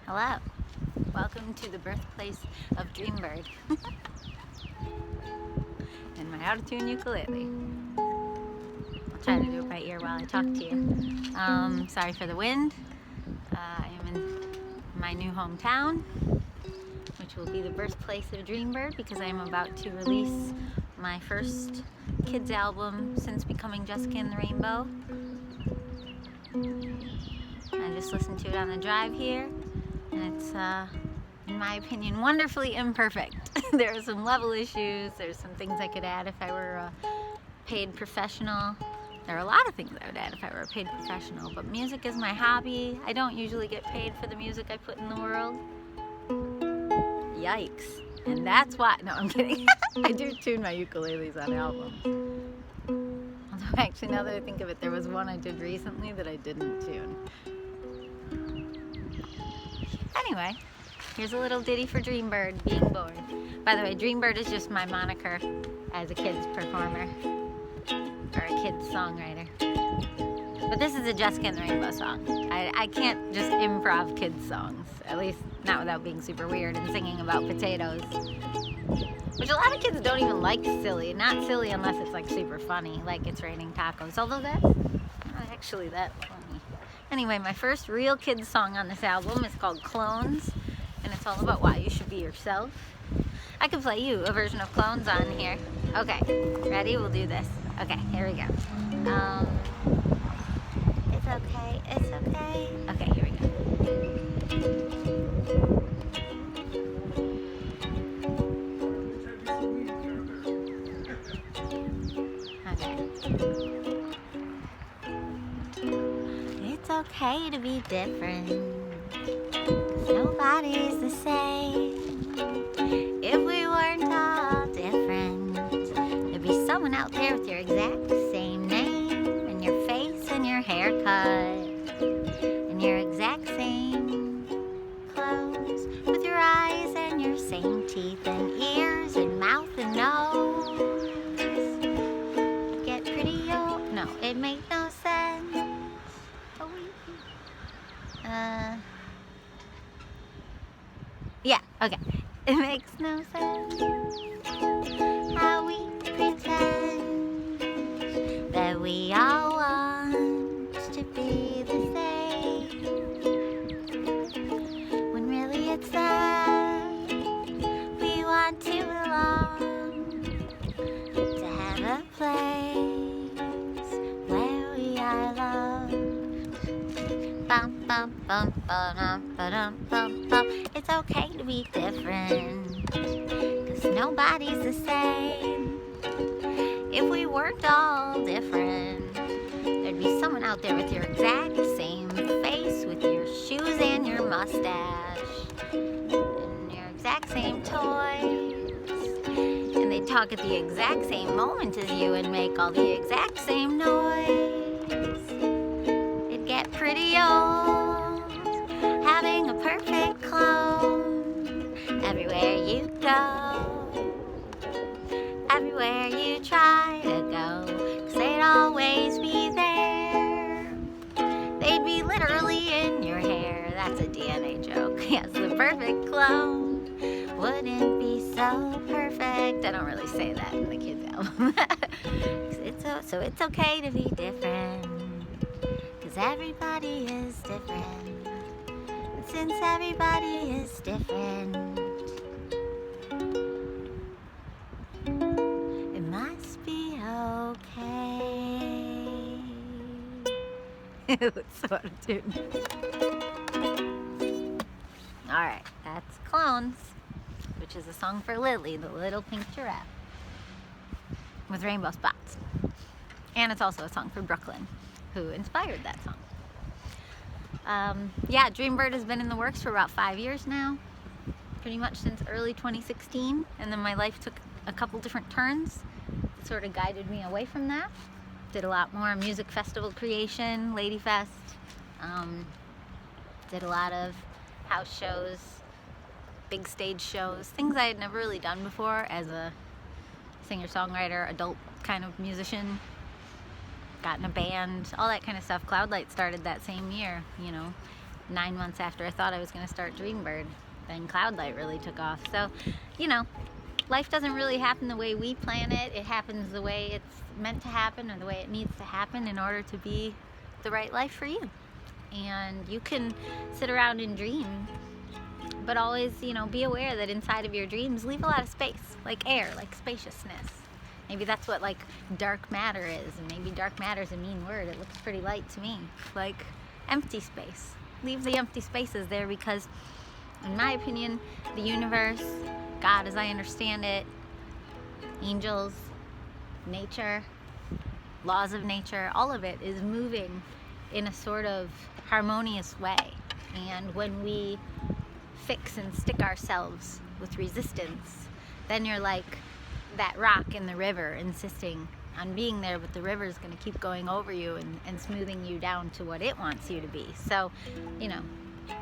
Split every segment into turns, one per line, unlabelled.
Hello, welcome to the birthplace of Dreambird and my out-of-tune ukulele. I'll try to do it by ear while I talk to you. Sorry for the wind. I am in my new hometown, which will be the birthplace of Dreambird because I am about to release my first kids album since becoming Jessica and the Rainbow. I just listened to it on the drive here, and it's, in my opinion, wonderfully imperfect. There are some level issues, there's some things I could add if I were a paid professional. There are a lot of things I would add if I were a paid professional, but music is my hobby. I don't usually get paid for the music I put in the world. Yikes. And that's why, no, I'm kidding. I do tune my ukuleles on albums. Although actually, now that I think of it, there was one I did recently that I didn't tune. Anyway, here's a little ditty for Dreambird being born. By the way, Dreambird is just my moniker as a kids performer or a kids songwriter. But this is a Jessica and the Rainbow song. I can't just improv kids songs, at least not without being super weird and singing about potatoes. Which a lot of kids don't even like silly. Not silly unless it's like super funny, like It's Raining Tacos. Although that's not actually that funny. Anyway, my first real kids song on this album is called Clones, and it's all about why you should be yourself. I could play you a version of Clones on here. Okay, ready? We'll do this. Okay, here we go. It's okay, it's okay. Okay, here we go. It's okay to be different, 'cause nobody's the same. If we weren't all different, there'd be someone out there with your exact same name, and your face and your haircut, and your exact same clothes, with your eyes and your same teeth and ears and mouth and nose. It'd get pretty old. No, it made no sense. Yeah, okay. It makes no sense how we pretend that we all want to be the same, when really it's that we want to belong, to have a place where we are loved. Bum, bum, bum, ba-dum, ba-dum, bum, bum. It's okay to be different, 'cause nobody's the same. If we weren't all different, there'd be someone out there with your exact same face, with your shoes and your mustache, and your exact same toys. And they'd talk at the exact same moment as you and make all the exact same noise. Get pretty old having a perfect clone everywhere you go, everywhere you try to go, 'cause they'd always be there. They'd be literally in your hair. That's a DNA joke. Yes, the perfect clone wouldn't be so perfect. I don't really say that in the kids album. So it's okay to be different, 'cause everybody is different. And since everybody is different, it must be okay. It's so out of tune. Alright, that's Clones, which is a song for Lily, the little pink giraffe with rainbow spots. And it's also a song for Brooklyn, who inspired that song. Yeah, Dreambird has been in the works for about 5 years now, pretty much since early 2016, and then my life took a couple different turns that sort of guided me away from that. Did a lot more music festival creation, Lady Fest, did a lot of house shows, big stage shows, things I had never really done before as a singer-songwriter, adult kind of musician. Got in a band, all that kind of stuff. Cloudlight started that same year, you know. 9 months after I thought I was going to start Dreambird. Then Cloudlight really took off. So, you know, life doesn't really happen the way we plan it. It happens the way it's meant to happen, or the way it needs to happen in order to be the right life for you. And you can sit around and dream, but always, you know, be aware that inside of your dreams, leave a lot of space, like air, like spaciousness. Maybe that's what like dark matter is, and maybe dark matter is a mean word. It looks pretty light to me, like empty space. Leave the empty spaces there, because in my opinion, the universe, God as I understand it, angels, nature, laws of nature, all of it is moving in a sort of harmonious way. And when we fix and stick ourselves with resistance, then you're like that rock in the river insisting on being there, but the river is going to keep going over you and smoothing you down to what it wants you to be. So, you know,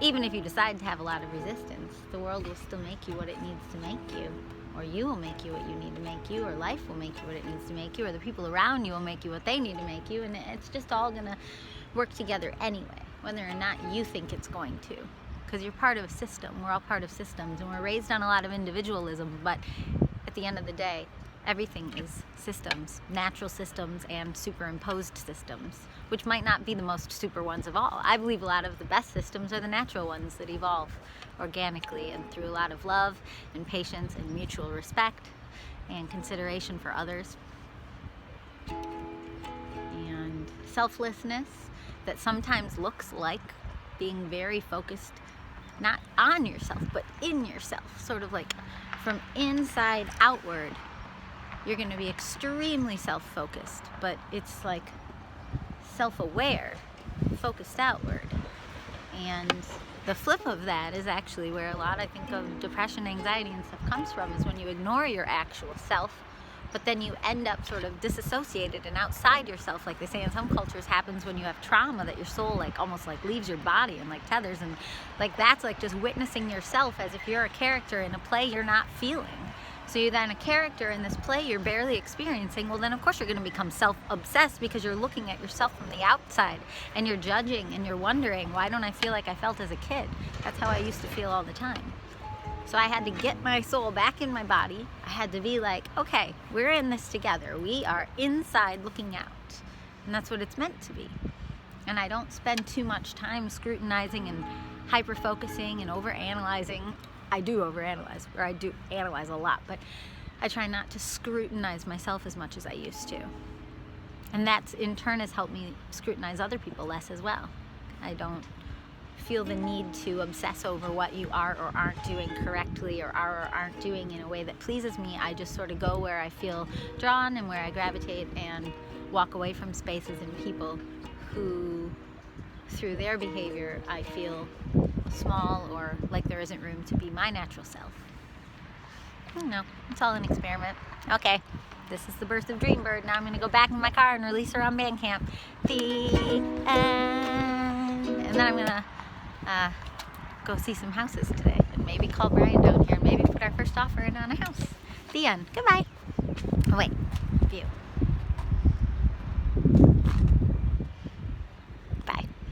even if you decide to have a lot of resistance, the world will still make you what it needs to make you, or you will make you what you need to make you, or life will make you what it needs to make you, or the people around you will make you what they need to make you, and it's just all going to work together anyway, whether or not you think it's going to, because you're part of a system. We're all part of systems, and we're raised on a lot of individualism, but at the end of the day, everything is systems, natural systems and superimposed systems, which might not be the most super ones of all. I believe a lot of the best systems are the natural ones that evolve organically and through a lot of love and patience and mutual respect and consideration for others and selflessness that sometimes looks like being very focused not on yourself but in yourself, sort of like from inside outward. You're going to be extremely self-focused, but it's like self-aware, focused outward. And the flip of that is actually where a lot, I think, of depression, anxiety, and stuff comes from, is when you ignore your actual self, but then you end up sort of disassociated and outside yourself. Like they say in some cultures happens when you have trauma, that your soul like almost like leaves your body and like tethers, and like that's like just witnessing yourself as if you're a character in a play you're not feeling. So you're then a character in this play you're barely experiencing. Well, then of course you're going to become self-obsessed, because you're looking at yourself from the outside and you're judging and you're wondering, why don't I feel like I felt as a kid? That's how I used to feel all the time. So I had to get my soul back in my body. I had to be like, okay, we're in this together. We are inside looking out. And that's what it's meant to be. And I don't spend too much time scrutinizing and hyper-focusing and over-analyzing. I do overanalyze, or I do analyze a lot, but I try not to scrutinize myself as much as I used to. And that in turn has helped me scrutinize other people less as well. I don't feel the need to obsess over what you are or aren't doing correctly, or are or aren't doing in a way that pleases me. I just sort of go where I feel drawn and where I gravitate, and walk away from spaces and people who, through their behavior, I feel small or like there isn't room to be my natural self. I don't know, it's all an experiment. Okay, this is the birth of Dreambird. Now I'm going to go back in my car and release her on Bandcamp. The end. And then I'm going to go see some houses today, and maybe call Brian down here, and maybe put our first offer in on a house. The end. Goodbye. Oh wait, view.